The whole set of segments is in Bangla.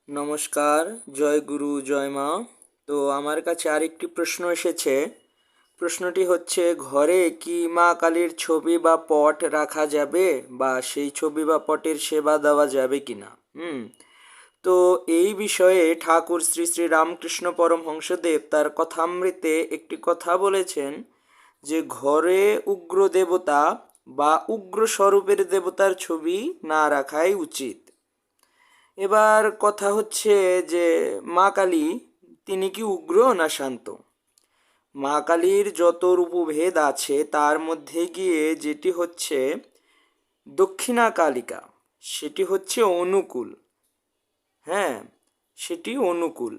নমস্কার, জয় গুরু, জয় মা। তো আমার কাছে আরেকটি প্রশ্ন এসেছে। প্রশ্নটি হচ্ছে, ঘরে কি মা কালীর ছবি বা পট রাখা যাবে, বা সেই ছবি বা পটের সেবা দেওয়া যাবে কিনা? তো এই বিষয়ে ঠাকুর শ্রী শ্রী রামকৃষ্ণ পরমহংসদেব তার কথামৃতে একটি কথা বলেছেন, যে ঘরে উগ্র দেবতা বা উগ্র স্বরূপের দেবতার ছবি না রাখাই উচিত। এবার কথা হচ্ছে যে মা কালী তিনি কি উগ্র না শান্ত? মা কালীর যত রূপভেদ আছে তার মধ্যে গিয়ে যেটি হচ্ছে দক্ষিণা কালিকা, সেটি হচ্ছে অনুকূল। হ্যাঁ, সেটি অনুকূল।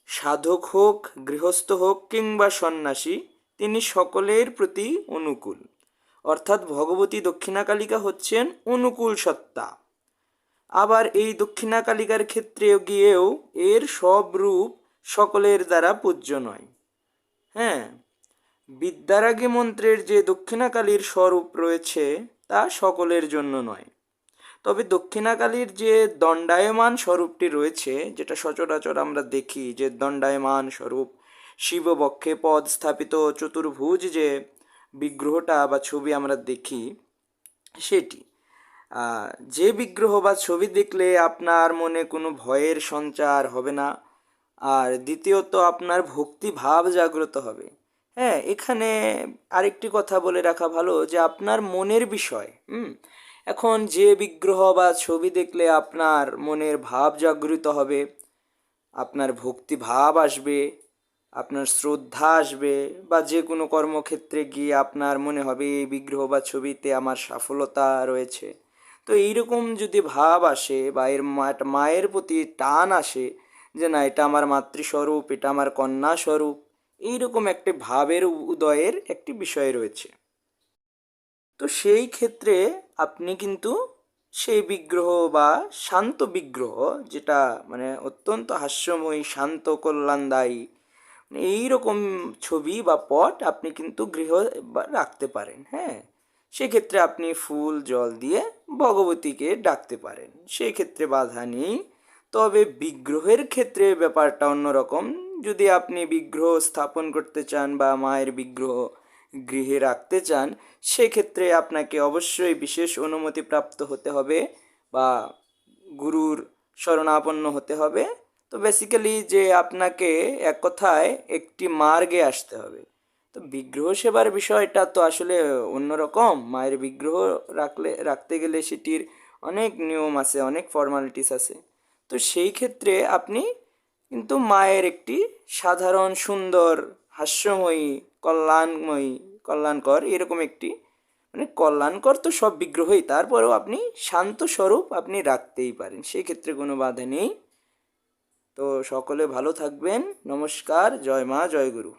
সাধক হোক, গৃহস্থ হোক কিংবা সন্ন্যাসী, তিনি সকলের প্রতি অনুকূল। অর্থাৎ ভগবতী দক্ষিণা কালিকা হচ্ছেন অনুকূল সত্তা। আবার এই দক্ষিণা কালিকার ক্ষেত্রে গিয়েও এর সব রূপ সকলের দ্বারা পূজ্য নয়। হ্যাঁ, বিদ্যারাগী মন্ত্রের যে দক্ষিণা কালীর স্বরূপ রয়েছে তা সকলের জন্য নয়। তবে দক্ষিণা কালীর যে দণ্ডায়মান স্বরূপটি রয়েছে, যেটা সচরাচর আমরা দেখি, যে দণ্ডায়মান স্বরূপ, শিববক্ষে পদ স্থাপিত চতুর্ভুজ যে বিগ্রহটা বা ছবি আমরা দেখি, সেটি যে বিগ্রহ বা ছবি দেখলে আপনার মনে কোনো ভয়ের সঞ্চার হবে না, আর দ্বিতীয়ত আপনার ভক্তি ভাব জাগ্রত হবে। হ্যাঁ, এখানে আরেকটি কথা বলে রাখা ভালো, যে আপনার মনের বিষয়। এখন যে বিগ্রহ বা ছবি দেখলে আপনার মনের ভাব জাগরিত হবে, আপনার ভক্তি ভাব আসবে, আপনার শ্রদ্ধা আসবে, বা যে কোনো কর্মক্ষেত্রে গিয়ে আপনার মনে হবে এই বিগ্রহ বা ছবিতে আমার সফলতা রয়েছে। তো এইরকম যদি ভাব আসে, বা এর একটা মায়ের প্রতি টান আসে, যে না, এটা আমার মাতৃস্বরূপ, এটা আমার কন্যা স্বরূপ, এইরকম একটি ভাবের উদয়ের একটি বিষয় রয়েছে। তো সেই ক্ষেত্রে আপনি কিন্তু সেই বিগ্রহ বা শান্ত বিগ্রহ, যেটা মানে অত্যন্ত হাস্যময়ী, শান্ত, কল্যাণদায়ী, এইরকম ছবি বা পট আপনি কিন্তু গৃহ রাখতে পারেন। হ্যাঁ, সেক্ষেত্রে আপনি ফুল জল দিয়ে ভগবতীকে ডাকতে পারেন, সেই ক্ষেত্রে বাধা নেই। তবে বিগ্রহের ক্ষেত্রে ব্যাপারটা অন্যরকম। যদি আপনি বিগ্রহ স্থাপন করতে চান বা মায়ের বিগ্রহ গৃহে রাখতে চান, সেক্ষেত্রে আপনাকে অবশ্যই বিশেষ অনুমতি প্রাপ্ত হতে হবে বা গুরুর শরণাপন্ন হতে হবে। তো বেসিক্যালি যে আপনাকে এক কথায় একটি মার্গে আসতে হবে। তো বিগ্রহ সেবার বিষয়টা তো আসলে অন্যরকম। মায়ের বিগ্রহ রাখতে গেলে সেটির অনেক নিয়ম আছে, অনেক ফর্মালিটিস আছে। তো সেই ক্ষেত্রে আপনি কিন্তু মায়ের একটি সাধারণ, সুন্দর, হাস্যময়ী, কল্যাণকর এরকম একটি, মানে কল্যাণকর তো সব বিগ্রহই, তারপরেও আপনি শান্ত স্বরূপ আপনি রাখতেই পারেন, সেই ক্ষেত্রে কোনো বাধা নেই। তো সকলে ভালো থাকবেন। নমস্কার, জয় মা, জয় গুরু।